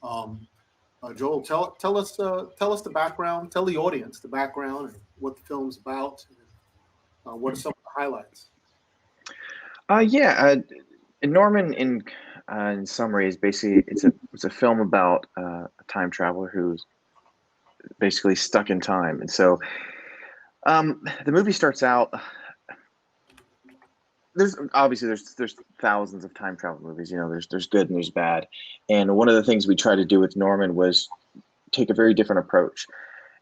Um, Joel, tell us the background, tell the audience the background and what the film's about. And, what are some of the highlights? Yeah, Norman in summary is basically it's a film about a time traveler who's basically stuck in time, and so the movie starts out. There's obviously there's thousands of time travel movies. You know, there's good and there's bad, and one of the things we tried to do with Norman was take a very different approach.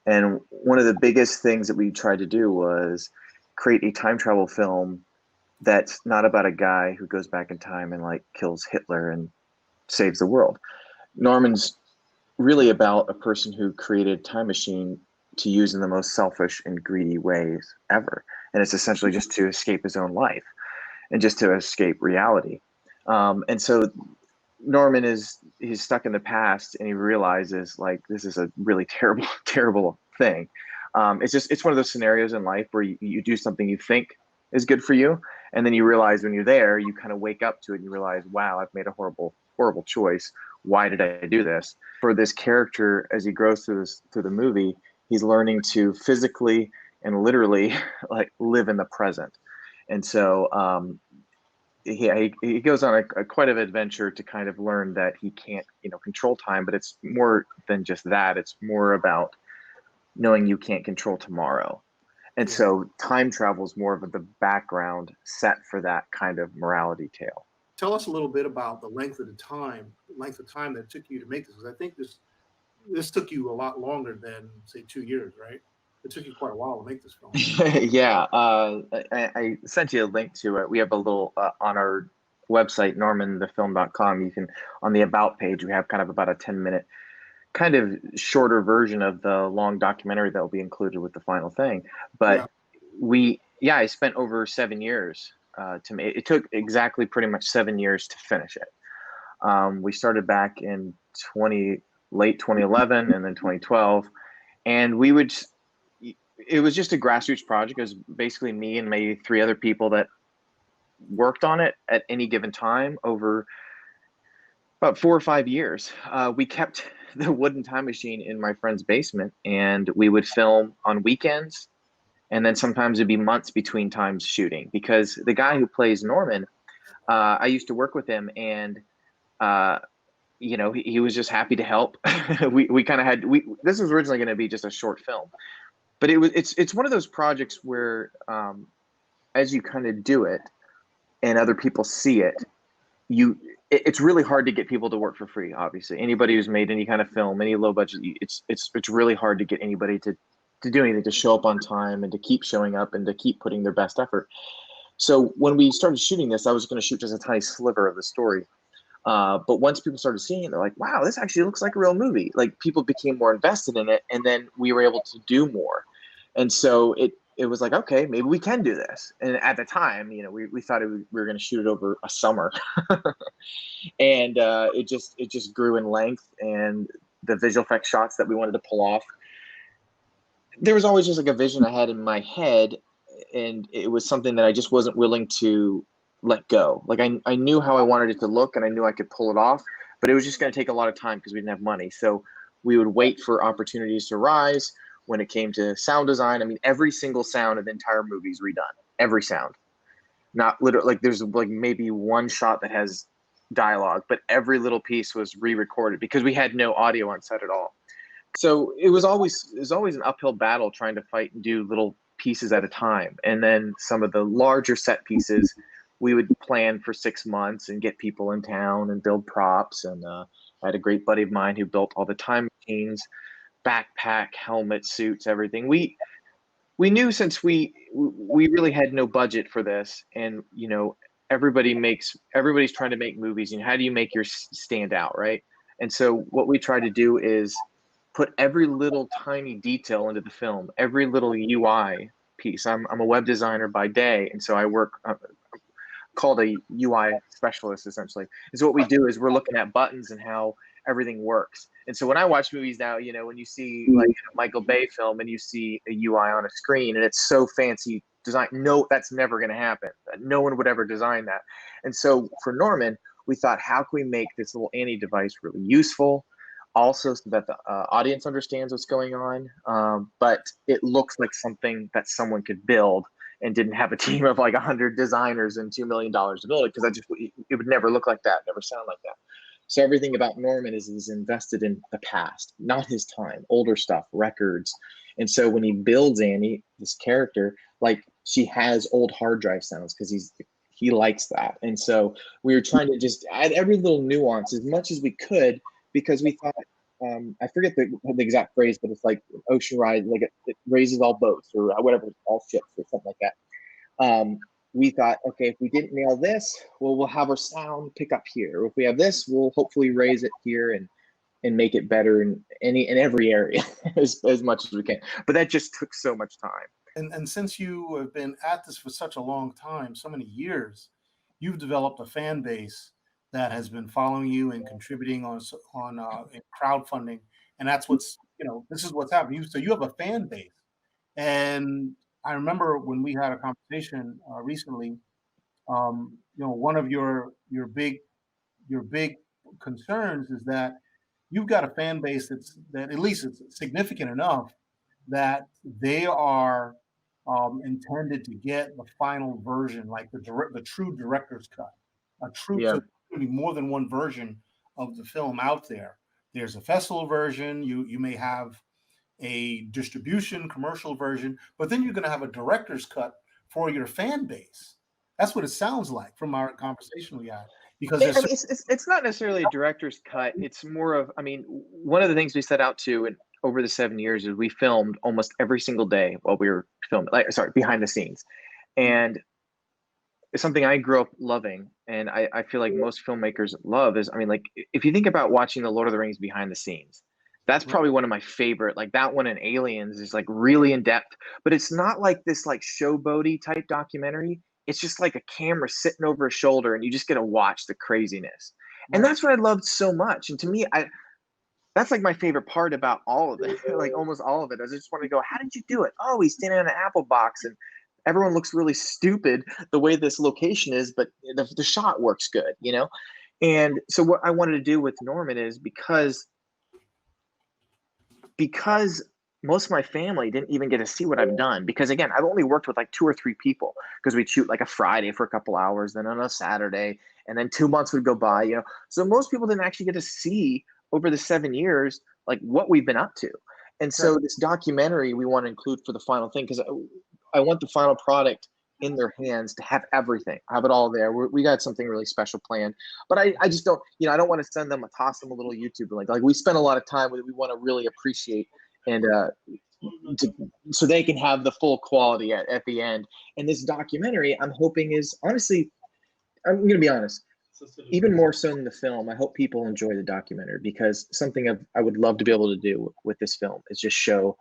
And one of the biggest things that we tried to do was create a time travel film that's not about a guy who goes back in time and like kills Hitler and saves the world. Norman's really about a person who created a time machine to use in the most selfish and greedy ways ever. And it's essentially just to escape his own life and just to escape reality. And so Norman he's stuck in the past and he realizes like this is a really terrible, terrible thing. It's one of those scenarios in life where you do something you think is good for you, and then you realize when you're there, you kind of wake up to it and you realize, wow, I've made a horrible, horrible choice. Why did I do this? For this character, as he grows through the movie, he's learning to physically and literally like live in the present. And so he goes on a quite an adventure to kind of learn that he can't control time, but it's more than just that. It's more about knowing you can't control tomorrow. And Yeah. so time travel is more of the background set for that kind of morality tale. Tell us a little bit about the length of time that it took you to make this, because I think this took you a lot longer than say 2 years, right? It took you quite a while to make this film. Yeah, I sent you a link to it. We have a little on our website, normanthefilm.com. You can, on the about page, we have kind of about a 10-minute kind of shorter version of the long documentary that will be included with the final thing. But Yeah. yeah, I spent over 7 years to make it. Took exactly pretty much 7 years to finish it. We started back in 20 late 2011 and then 2012, and it was just a grassroots project. It was basically me and maybe three other people that worked on it at any given time over about 4 or 5 years. We kept the wooden time machine in my friend's basement, and we would film on weekends, and then sometimes it'd be months between times shooting because the guy who plays Norman, I used to work with him, and uh, he was just happy to help. We kind of had this was originally going to be just a short film, but it's one of those projects where as you kind of do it and other people see it, it's really hard to get people to work for free. Obviously, anybody who's made any kind of film, any low budget, it's really hard to get anybody to do anything, to show up on time and to keep showing up and to keep putting their best effort. So when we started shooting this, I was going to shoot just a tiny sliver of the story. But once people started seeing it, they're like, wow, this actually looks like a real movie. Like, people became more invested in it, and then we were able to do more. And so it was like, okay, maybe we can do this. And at the time, we thought we were going to shoot it over a summer. And it just grew in length, and the visual effects shots that we wanted to pull off, there was always just like a vision I had in my head, and it was something that I just wasn't willing to let go. Like, I knew how I wanted it to look, and I knew I could pull it off, but it was just going to take a lot of time because we didn't have money. So we would wait for opportunities to rise. When it came to sound design, I mean, every single sound of the entire movie is redone. Every sound, not literally, like, there's like maybe one shot that has dialogue, but every little piece was re-recorded because we had no audio on set at all. So it was always an uphill battle trying to fight and do little pieces at a time. And then some of the larger set pieces, we would plan for 6 months and get people in town and build props. And I had a great buddy of mine who built all the time machines, backpack, helmet, suits, everything. We knew, since we really had no budget for this, and everybody's trying to make movies, and how do you make yours stand out, right? And so what we try to do is put every little tiny detail into the film, every little UI piece. I'm a web designer by day, and so I work called a UI specialist, essentially. And so what we do is we're looking at buttons and how everything works. And so when I watch movies now, when you see like a Michael Bay film and you see a UI on a screen and it's so fancy design, no, that's never going to happen. No one would ever design that. And so for Norman, we thought, how can we make this little Annie device really useful? also so that the audience understands what's going on. But it looks like something that someone could build and didn't have a team of like 100 designers and $2 million to build it, because it would never look like that, never sound like that. So everything about Norman is invested in the past, not his time, older stuff, records. And so when he builds Annie, this character, like she has old hard drive sounds because he likes that. And so we were trying to just add every little nuance as much as we could, because we thought, I forget the exact phrase, but it's like ocean ride, like it raises all boats or whatever, all ships or something like that. We thought, okay, if we didn't nail this, well, we'll have our sound pick up here. If we have this, we'll hopefully raise it here and make it better in every area as much as we can. But that just took so much time. And since you have been at this for such a long time, so many years, you've developed a fan base that has been following you and contributing on crowdfunding, and that's what's this is what's happening. So you have a fan base, and I remember when we had a conversation recently. One of your big concerns is that you've got a fan base that at least it's significant enough that they are intended to get the final version, like the true director's cut, Yeah. so there's be more than one version of the film out there. There's a festival version. You may have a distribution commercial version, but then you're going to have a director's cut for your fan base. That's what it sounds like from our conversation we had. Because it's not necessarily a director's cut. It's more of, one of the things we set out to, and over the 7 years, is we filmed almost every single day while we were filming, behind the scenes. And it's something I grew up loving, and I feel like most filmmakers love is, if you think about watching the Lord of the Rings behind the scenes, that's probably one of my favorite. Like that one in Aliens is like really in depth, but it's not like this like showboaty type documentary. It's just like a camera sitting over a shoulder and you just get to watch the craziness. And that's what I loved so much. And to me, that's like my favorite part about all of it, like almost all of it. I just want to go, how did you do it? Oh, he's standing on an apple box and everyone looks really stupid the way this location is, but the shot works good, And so what I wanted to do with Norman is because most of my family didn't even get to see what I've done, because again, I've only worked with like 2 or 3 people, because we'd shoot like a Friday for a couple hours, then on a Saturday, and then 2 months would go by, So most people didn't actually get to see over the 7 years, like what we've been up to. And so this documentary we want to include for the final thing, because I want the final product in their hands to have everything, have it all there. We got something really special planned, but I just don't, I don't want to send them, toss them a little YouTube link. Like we spend a lot of time with it. We want to really appreciate and so they can have the full quality at the end. And this documentary, I'm hoping is, honestly, I'm going to be honest, even more so than the film, I hope people enjoy the documentary, because something I would love to be able to do with this film is just show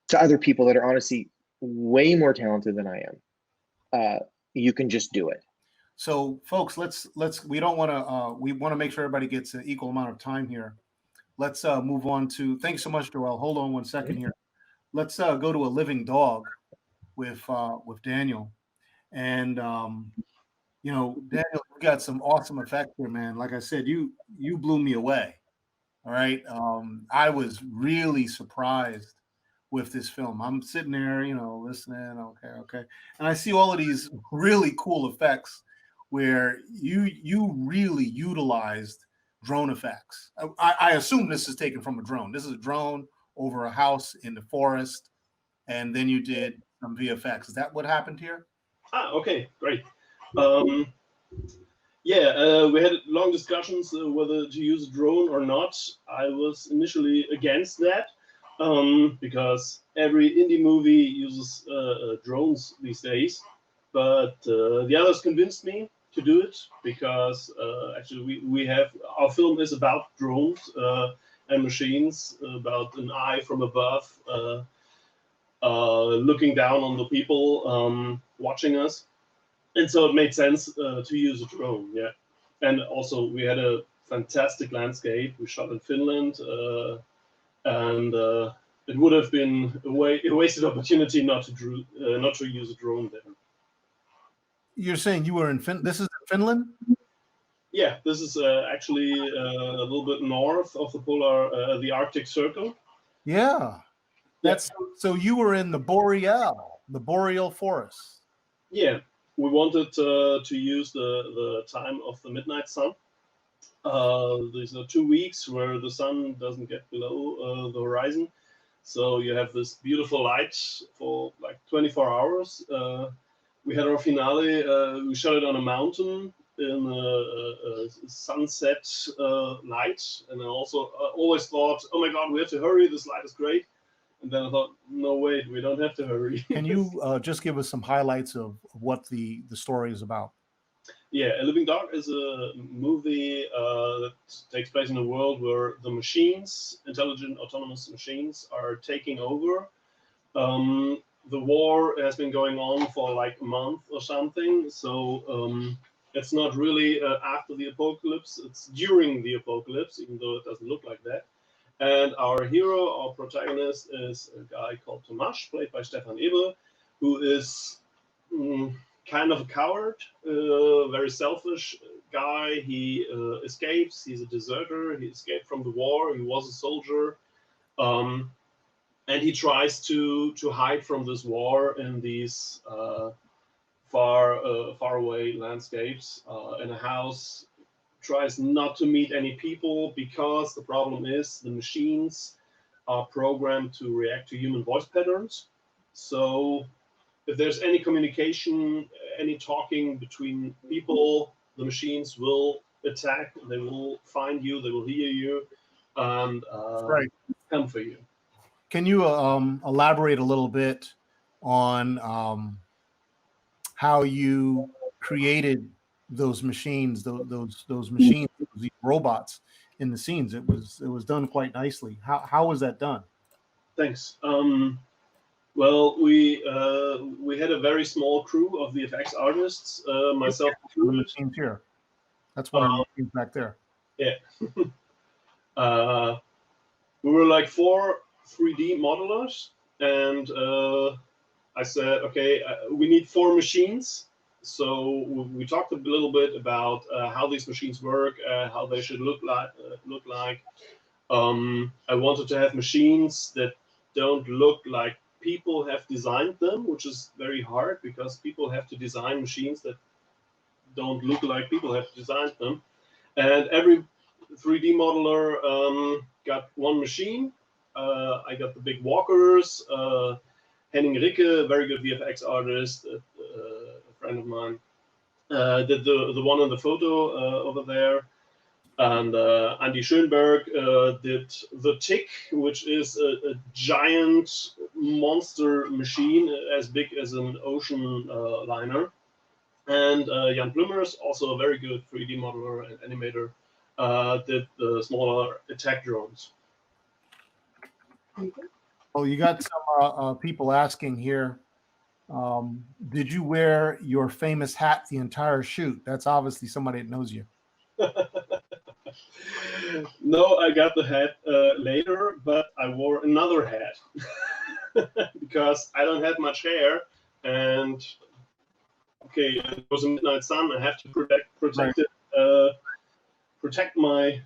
to other people that are honestly way more talented than I am. You can just do it. So folks, we want to make sure everybody gets an equal amount of time here. Let's move on to, thanks so much, Joel. Hold on one second here. Let's go to A Living Dog with Daniel. And, Daniel, you got some awesome effects here, man. Like I said, you blew me away. All right. I was really surprised with this film. I'm sitting there, listening. Okay. And I see all of these really cool effects where you really utilized drone effects. I assume this is taken from a drone. This is a drone over a house in the forest, and then you did some VFX. Is that what happened here? Okay, great. We had long discussions whether to use a drone or not. I was initially against that because every indie movie uses drones these days. But the others convinced me to do it, because actually we have, our film is about drones and machines, about an eye from above looking down on the people watching us. And so it made sense to use a drone, yeah. And also we had a fantastic landscape. We shot in Finland, and it would have been a wasted opportunity not to use a drone there. You're saying you were in Finland? This is in Finland? Yeah, this is actually a little bit north of the Arctic Circle. Yeah. That's so you were in the boreal forest. Yeah, we wanted to use the time of the midnight sun. These are 2 weeks where the sun doesn't get below the horizon. So you have this beautiful light for like 24 hours. We had our finale. We shot it on a mountain in a sunset night, and I also always thought, "Oh my God, we have to hurry! This light is great." And then I thought, "No, wait, we don't have to hurry." Can you just give us some highlights of what the story is about? Yeah, A Living Dog is a movie that takes place in a world where the machines, intelligent autonomous machines, are taking over. The war has been going on for like a month or something, so it's not really after the apocalypse, it's during the apocalypse, even though it doesn't look like that. And our hero, our protagonist, is a guy called Tomasz, played by Stefan Ebel, who is kind of a coward, very selfish guy. He escapes, he's a deserter, he escaped from the war, he was a soldier. And he tries to hide from this war in these far away landscapes in a house. Tries not to meet any people because the problem is the machines are programmed to react to human voice patterns. So if there's any communication, any talking between people, the machines will attack. They will find you. They will hear you, and Right. come for you. Can you elaborate a little bit on how you created those machines, those machines, these robots in the scenes? It was done quite nicely. How was that done? Thanks. Well, we had a very small crew of VFX artists, myself The included. machines here. That's one of the machines back there. Yeah. We were like 4 3D modelers, and I said, okay, we need 4 machines. So we talked a little bit about how these machines work, how they should look like. I wanted to have machines that don't look like people have designed them, which is very hard because people have to design machines that don't look like people have designed them. And every 3D modeler got one machine. I got the big walkers. Henning Ricke, a very good VFX artist, a friend of mine, did the one in the photo over there. And Andy Schönberg did the Tick, which is a giant monster machine as big as an ocean liner. And Jan Blumers, also a very good 3D modeler and animator, did the smaller attack drones. Oh, you got some people asking here. Did you wear your famous hat the entire shoot? That's obviously somebody that knows you. No, I got the hat later, but I wore another hat because I don't have much hair, and okay, it was a midnight sun. I have to protect it, protect my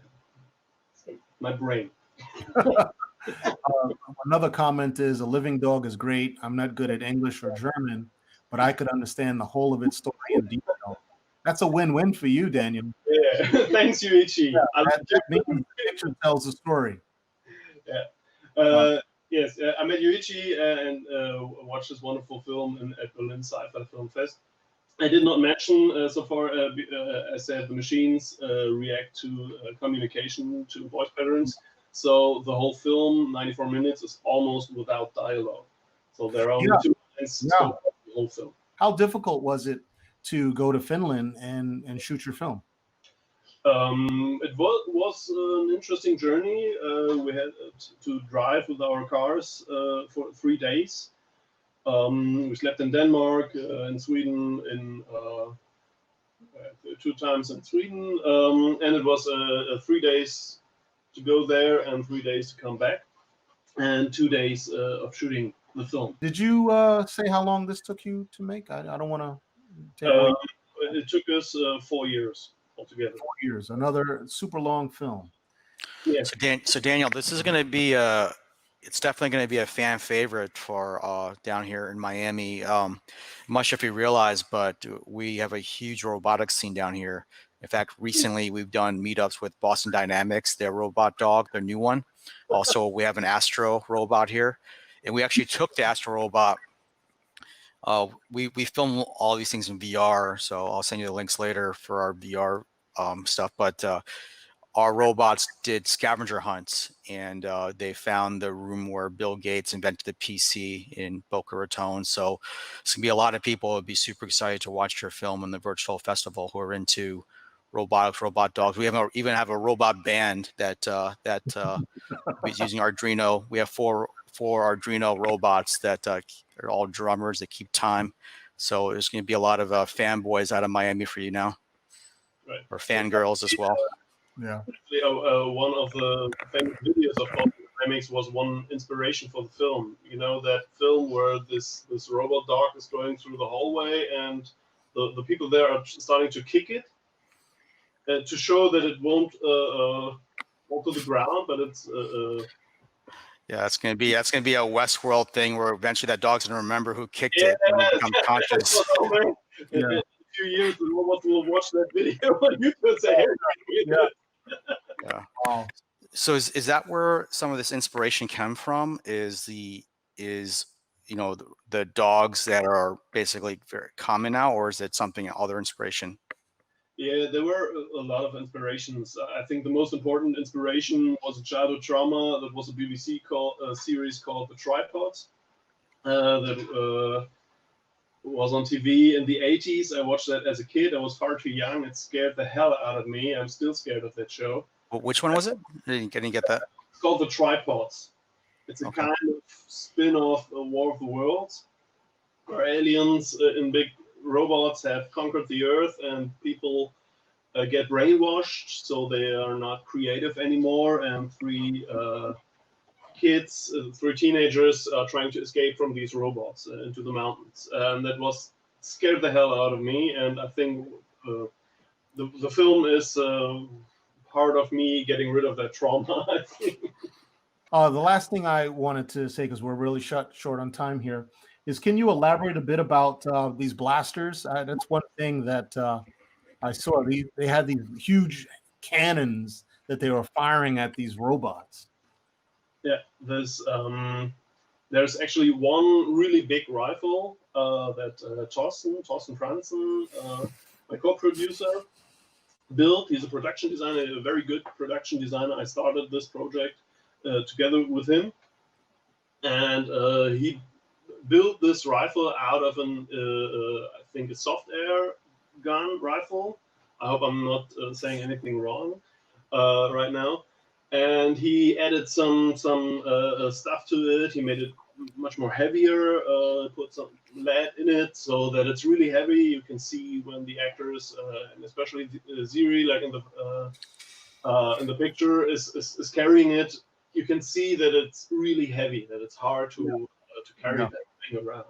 brain. Another comment is, A Living Dog is great. I'm not good at English or German, but I could understand the whole of its story in detail. That's a win-win for you, Daniel. Yeah, thanks, Yuichi. Yeah, the picture tells the story. Yeah. Yes, I met Yuichi and watched this wonderful film at Berlin Sci-Fi Film Fest. I did not mention so far. I said the machines react to communication, to voice patterns. So the whole film, 94 minutes, is almost without dialogue. So there are only 2 lines the whole film. How difficult was it to go to Finland and shoot your film? It was an interesting journey. We had to drive with our cars for 3 days. We slept in Denmark, in Sweden, in 2 times in Sweden, and it was 3 days to go there and 3 days to come back, and 2 days of shooting the film. Did you say how long this took you to make? I don't want to take away. It took us 4 years altogether. 4 years, another super long film. Yeah. So Daniel, this is going to be it's definitely going to be a fan favorite for down here in Miami. I'm not sure if you realize, but we have a huge robotics scene down here. In fact, recently we've done meetups with Boston Dynamics, their robot dog, their new one. Also, we have an Astro robot here, and we actually took the Astro robot. We film all these things in VR, so I'll send you the links later for our VR stuff. But our robots did scavenger hunts, and they found the room where Bill Gates invented the PC in Boca Raton. So it's gonna be a lot of people would be super excited to watch your film in the virtual festival who are into robotics, robot dogs. We even have a robot band that is using Arduino. We have four Arduino robots that are all drummers that keep time. So there's going to be a lot of fanboys out of Miami for you now, Right. or fangirls as well. Yeah. One of the famous videos of Boston Dynamics was one inspiration for the film. You know, that film where this robot dog is going through the hallway and the people there are starting to kick it to show that it won't fall to the ground, but it's yeah, that's gonna be a Westworld thing where eventually that dog's gonna remember who kicked it when it becomes conscious. In a few years, the robots will watch that video on YouTube and say, "Hey, Yeah. Wow. So is that where some of this inspiration came from? Is the dogs that are basically very common now, or is it something other inspiration? Yeah, there were a lot of inspirations. I think the most important inspiration was a childhood trauma. That was a BBC series called The Tripods that was on TV in the 80s. I watched that as a kid. I was far too young. It scared the hell out of me. I'm still scared of that show. Which one was it? I didn't get that. It's called The Tripods. It's a Okay. kind of spin-off of War of the Worlds, where aliens in big robots have conquered the Earth and people get brainwashed, so they are not creative anymore. And three teenagers are trying to escape from these robots into the mountains. And that was scared the hell out of me. And I think the film is part of me getting rid of that trauma, I think. The last thing I wanted to say, because we're really short on time here, is can you elaborate a bit about these blasters? That's one thing that I saw. They had these huge cannons that they were firing at these robots. Yeah, there's actually one really big rifle that Thorsten Franzen, my co-producer, built. He's a production designer, a very good production designer. I started this project together with him, and he built this rifle out of I think a soft air gun rifle. I hope I'm not saying anything wrong right now. And he added some stuff to it. He made it much more heavier, put some lead in it so that it's really heavy. You can see when the actors, and especially Ziri, like in the picture, is carrying it. You can see that it's really heavy, that it's hard to carry that thing around.